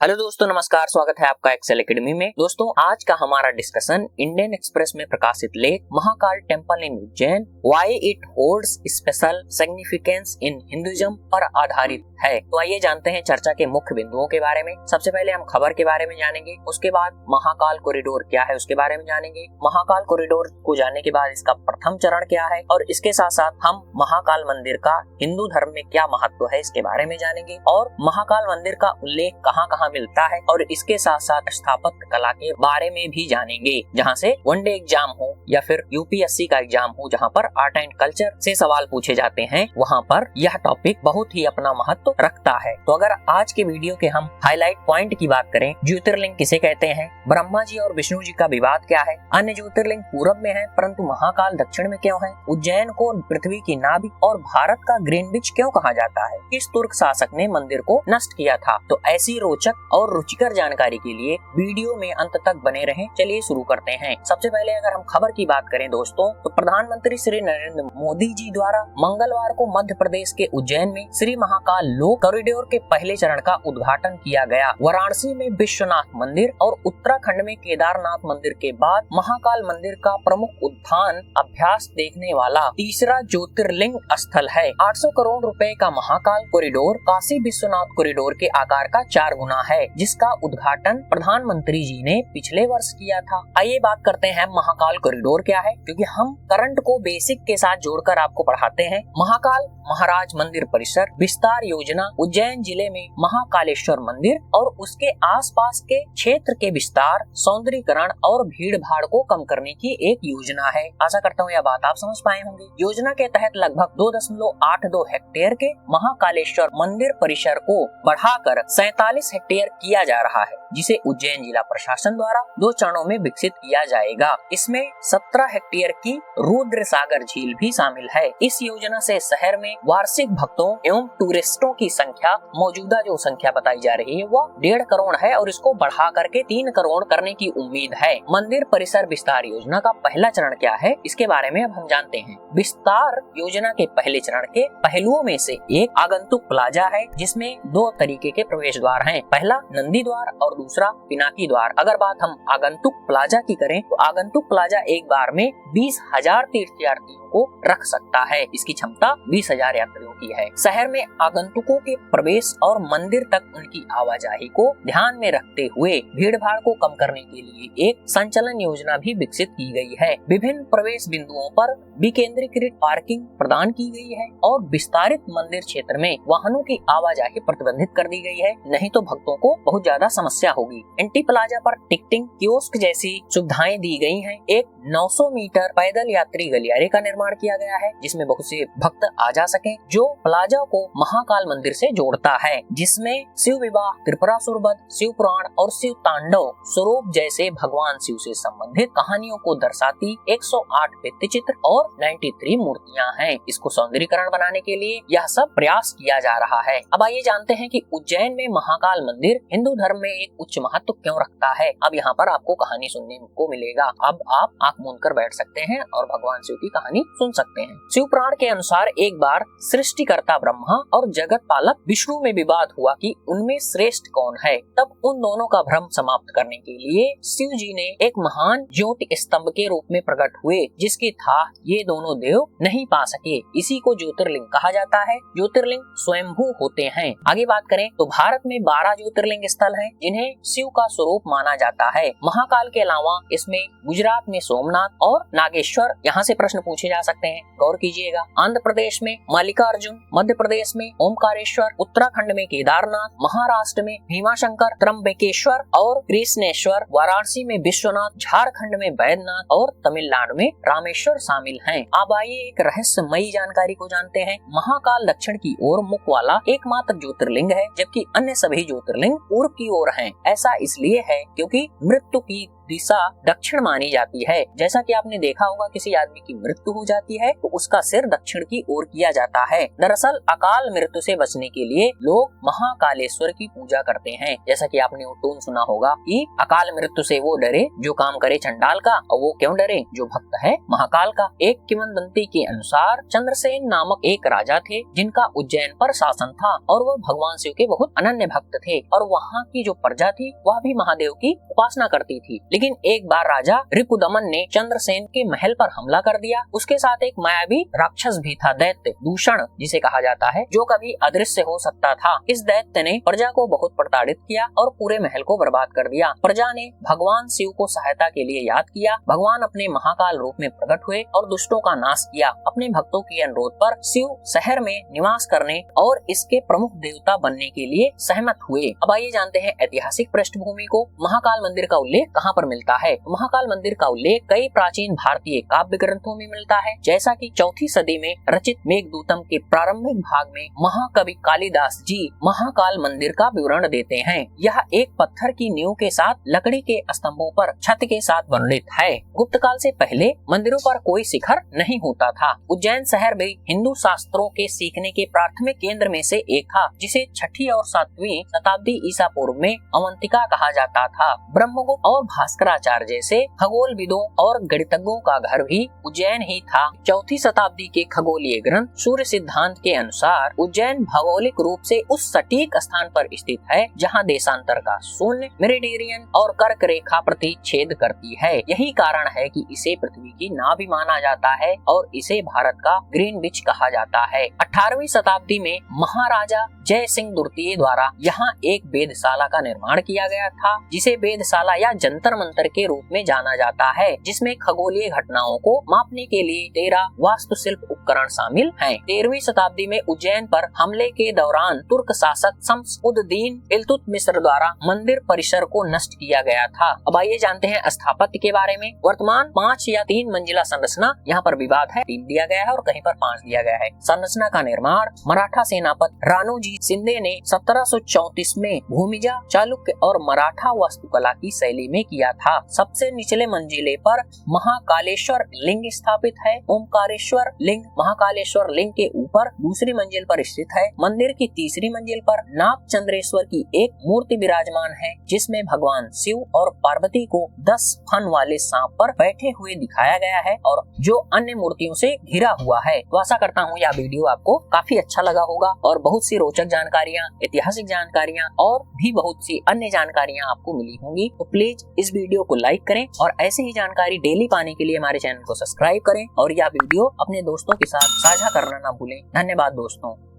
Hello दोस्तों, नमस्कार। स्वागत है आपका एक्सेल एकेडमी में। दोस्तों, आज का हमारा डिस्कशन इंडियन एक्सप्रेस में प्रकाशित लेख Mahakal temple in Ujjain, why it holds special significance in Hinduism पर आधारित है। तो आइए जानते हैं चर्चा के मुख्य बिंदुओं के बारे में। सबसे पहले हम खबर के बारे में जानेंगे, उसके बाद महाकाल कॉरिडोर क्या है उसके बारे में जानेंगे। महाकाल कॉरिडोर को जानने के बाद इसका प्रथम चरण क्या है, और इसके साथ साथ हम महाकाल मंदिर का हिंदू धर्म में क्या महत्व है इसके बारे में जानेंगे, और महाकाल मंदिर का उल्लेख कहाँ कहाँ मिलता है, और इसके साथ साथ स्थापत्य कला के बारे में भी जानेंगे। जहाँ से वनडे एग्जाम हो या फिर यूपीएससी का एग्जाम हो, जहाँ पर आर्ट एंड कल्चर से सवाल पूछे जाते हैं, वहाँ पर यह टॉपिक बहुत ही अपना महत्व रखता है। तो अगर आज के वीडियो के हम हाईलाइट पॉइंट की बात करें, ज्योतिर्लिंग किसे कहते हैं, ब्रह्मा जी और विष्णु जी का विवाद क्या है, अन्य ज्योतिर्लिंग पूरब में है परंतु महाकाल दक्षिण में क्यों है, उज्जैन को पृथ्वी की नाभि और भारत का ग्रीनविच क्यों कहा जाता है, किस तुर्क शासक ने मंदिर को नष्ट किया था। तो ऐसी रोचक और रुचिकर जानकारी के लिए वीडियो में अंत तक बने रहें। चलिए शुरू करते हैं। सबसे पहले अगर हम खबर की बात करें दोस्तों, तो प्रधानमंत्री श्री नरेंद्र मोदी जी द्वारा मंगलवार को मध्य प्रदेश के उज्जैन में श्री महाकाल लोक कॉरिडोर के पहले चरण का उद्घाटन किया गया। वाराणसी में विश्वनाथ मंदिर और उत्तराखंड में केदारनाथ मंदिर के बाद महाकाल मंदिर का प्रमुख उत्थान अभ्यास देखने वाला तीसरा ज्योतिर्लिंग स्थल है। 800 करोड़ रुपए का महाकाल कॉरिडोर काशी विश्वनाथ कॉरिडोर के आकार का 4 गुना है, जिसका उद्घाटन प्रधानमंत्री जी ने पिछले वर्ष किया था। आइए बात करते हैं महाकाल कॉरिडोर क्या है, क्योंकि हम करंट को बेसिक के साथ जोड़कर आपको पढ़ाते हैं। महाकाल महाराज मंदिर परिसर विस्तार योजना उज्जैन जिले में महाकालेश्वर मंदिर और उसके आसपास के क्षेत्र के विस्तार, सौंदर्यीकरण और भीड़ भाड़ को कम करने की एक योजना है। आशा करता हूँ यह बात आप समझ पाए होंगे। योजना के तहत लगभग 2.82 हेक्टेयर के महाकालेश्वर मंदिर परिसर को बढ़ाकर 47 हेक्टेयर किया जा रहा है, जिसे उज्जैन जिला प्रशासन द्वारा 2 चरणों में विकसित किया जाएगा। इसमें 17 हेक्टेयर की रुद्र सागर झील भी शामिल है। इस योजना से शहर में वार्षिक भक्तों एवं टूरिस्टों की संख्या, मौजूदा जो संख्या बताई जा रही है वो 1.5 करोड़ है, और इसको बढ़ा करके 3 करोड़ करने की उम्मीद है। मंदिर परिसर विस्तार योजना का पहला चरण क्या है इसके बारे में अब हम जानते हैं। विस्तार योजना के पहले चरण के पहलुओं में से एक आगंतुक प्लाजा है, जिसमें 2 तरीके के प्रवेश द्वार हैं। पहला नंदी द्वार और दूसरा पिनाकी द्वार। अगर बात हम आगंतुक प्लाजा की करें, तो आगंतुक प्लाजा एक बार में 20,000 तीर्थयात्रियों को रख सकता है। इसकी क्षमता 20,000 यात्रियों की है। शहर में आगंतुकों के प्रवेश और मंदिर तक उनकी आवाजाही को ध्यान में रखते हुए भीड़ भाड़ को कम करने के लिए एक संचालन योजना भी विकसित की गई है। विभिन्न प्रवेश बिंदुओं पर विकेंद्रीकृत पार्किंग प्रदान की गई है और विस्तारित मंदिर क्षेत्र में वाहनों की आवाजाही प्रतिबंधित कर दी गई है, नहीं तो भक्तों को बहुत ज्यादा समस्या होगी। एंटी प्लाजा पर टिकटिंग कियोस्क जैसी सुविधाएं दी गई हैं। एक 900 मीटर पैदल यात्री गलियारे का निर्माण किया गया है, जिसमें बहुत से भक्त आ जा सकें, जो प्लाजा को महाकाल मंदिर से जोड़ता है, जिसमें शिव विवाह, त्रिपुरासुर वध, शिव पुराण और शिव तांडव स्वरूप जैसे भगवान शिव से संबंधित कहानियों को दर्शाती 108 भित्ति चित्र और 93 मूर्तियां हैं। इसको सौंदर्यीकरण बनाने के लिए यह सब प्रयास किया जा रहा है। अब आइए जानते हैं कि उज्जैन में महाकाल मंदिर हिंदू धर्म में एक उच्च महत्व क्यों रखता है। अब यहाँ पर आपको कहानी सुनने को मिलेगा। अब आप आंख मूंद कर बैठ सकते हैं और भगवान शिव की कहानी सुन सकते हैं। शिव पुराण के अनुसार एक बार सृष्टिकर्ता ब्रह्मा और जगत पालक विष्णु में विवाद हुआ कि उनमें श्रेष्ठ कौन है। तब उन दोनों का भ्रम समाप्त करने के लिए शिव जी ने एक महान ज्योति स्तंभ के रूप में प्रकट हुए, जिसकी था ये दोनों देव नहीं पा सके। इसी को ज्योतिर्लिंग कहा जाता है। ज्योतिर्लिंग स्वयंभू होते हैं। आगे बात करें तो भारत में 12 ज्योतिर्लिंग स्थल हैं, जिन्हें शिव का स्वरूप माना जाता है। महाकाल के अलावा इसमें गुजरात में सोमनाथ और नागेश्वर, यहाँ से प्रश्न पूछे जा सकते हैं, गौर कीजिएगा। आंध्र प्रदेश में मल्लिकार्जुन, मध्य प्रदेश में ओमकारेश्वर, उत्तराखंड में केदारनाथ, महाराष्ट्र में भीमाशंकर, त्र्यंबकेश्वर और कृष्णेश्वर, वाराणसी में विश्वनाथ, झारखंड में बैद्यनाथ और तमिलनाडु में रामेश्वर शामिल हैं। अब आइए एक रहस्यमयी जानकारी को जानते हैं। महाकाल दक्षिण की ओर मुख वाला एकमात्र ज्योतिर्लिंग है, जबकि अन्य सभी ज्योतिर्लिंग पूर्व की ओर हैं। ऐसा इसलिए है क्योंकि मृत्यु की दिशा दक्षिण मानी जाती है। जैसा कि आपने देखा होगा, किसी आदमी की मृत्यु हो जाती है तो उसका सिर दक्षिण की ओर किया जाता है। दरअसल अकाल मृत्यु से बचने के लिए लोग महाकालेश्वर की पूजा करते हैं। जैसा कि आपने वो टोन सुना होगा कि अकाल मृत्यु से वो डरे जो काम करे चंडाल का, और वो क्यों डरे जो भक्त है महाकाल का। एक किंवदंती के अनुसार चंद्रसेन नामक एक राजा थे जिनका उज्जैन पर शासन था और वह भगवान शिव के बहुत अनन्य भक्त थे और वहाँ की जो प्रजा थी वह भी महादेव की उपासना करती थी। लेकिन एक बार राजा रिपुदमन ने चंद्रसेन के महल पर हमला कर दिया। उसके साथ एक मायावी राक्षस भी था, दैत्य दूषण जिसे कहा जाता है, जो कभी अदृश्य हो सकता था। इस दैत्य ने प्रजा को बहुत प्रताड़ित किया और पूरे महल को बर्बाद कर दिया। प्रजा ने भगवान शिव को सहायता के लिए याद किया। भगवान अपने महाकाल रूप में प्रकट हुए और दुष्टों का नाश किया। अपने भक्तों के अनुरोध पर शिव शहर में निवास करने और इसके प्रमुख देवता बनने के लिए सहमत हुए। अब आइए जानते हैं ऐतिहासिक पृष्ठभूमि को। महाकाल मंदिर का उल्लेख कहाँ पर मिलता है? महाकाल मंदिर का उल्लेख कई प्राचीन भारतीय काव्य ग्रंथों में मिलता है। जैसा कि 4वीं सदी में रचित मेघदूतम के प्रारंभिक भाग में महाकवि कालिदास जी महाकाल मंदिर का विवरण देते हैं। यह एक पत्थर की नींव के साथ लकड़ी के स्तंभों पर छत के साथ वर्णित है। गुप्त काल से पहले मंदिरों पर कोई शिखर नहीं होता था। उज्जैन शहर भी हिंदू शास्त्रों के सीखने के प्राथमिक केंद्र में से एक था, जिसे 6वीं और 7वीं शताब्दी ईसा पूर्व में अवंतिका कहा जाता था। ब्रह्मगुप्त और भास्कराचार्य जैसे खगोलविदों और गणितज्ञों का घर भी उज्जैन ही था। 4वीं शताब्दी के खगोलीय ग्रंथ सूर्य सिद्धांत के अनुसार उज्जैन भौगोलिक रूप से उस सटीक स्थान पर स्थित है जहाँ देशांतर का शून्य, मेरिडियन और कर्क रेखा प्रति छेद करती है। यही कारण है कि इसे पृथ्वी की नाभि माना जाता है और इसे भारत का ग्रीनविच कहा जाता है। 18वीं शताब्दी में महाराजा जय सिंह द्वितीय द्वारा यहाँ एक वेधशाला का निर्माण किया गया था, जिसे वेधशाला या जंतर मंतर के रूप में जाना जाता है, जिसमें खगोलीय घटनाओं को मापने के लिए 13 वास्तुशिल्प उपकरण शामिल हैं। 13वीं शताब्दी में उज्जैन पर हमले के दौरान तुर्क शासक शम्स-उद-दीन इल्तुतमिश द्वारा मंदिर परिसर को नष्ट किया गया था। अब आइए जानते हैं स्थापत्य के बारे में। वर्तमान 5 या 3 मंजिला संरचना यहाँ पर विवाद है, 3 दिया गया है और कहीं पर 5 दिया गया है। संरचना का निर्माण मराठा सेनापति राणोजी शिंदे ने 1734 में भूमिजा, चालुक्य और मराठा वास्तुकला की शैली में किया था। सबसे निचले मंजिले पर महाकालेश्वर लिंग स्थापित है। ओमकारेश्वर लिंग महाकालेश्वर लिंग के ऊपर दूसरी मंजिल पर स्थित है। मंदिर की तीसरी मंजिल पर नागचंद्रेश्वर की एक मूर्ति विराजमान है, जिसमें भगवान शिव और पार्वती को 10 फन वाले सांप पर बैठे हुए दिखाया गया है और जो अन्य मूर्तियों से घिरा हुआ है। तो आशा करता हूँ यह वीडियो आपको काफी अच्छा लगा होगा और बहुत सी रोचक जानकारियाँ, ऐतिहासिक जानकारियाँ और भी बहुत सी अन्य जानकारियाँ आपको मिली होंगी। तो प्लीज इस वीडियो को लाइक करें और ऐसे ही जानकारी डेली पाने के लिए हमारे चैनल को सब्सक्राइब करें और यह वीडियो अपने दोस्तों के साथ साझा करना ना भूलें। धन्यवाद दोस्तों।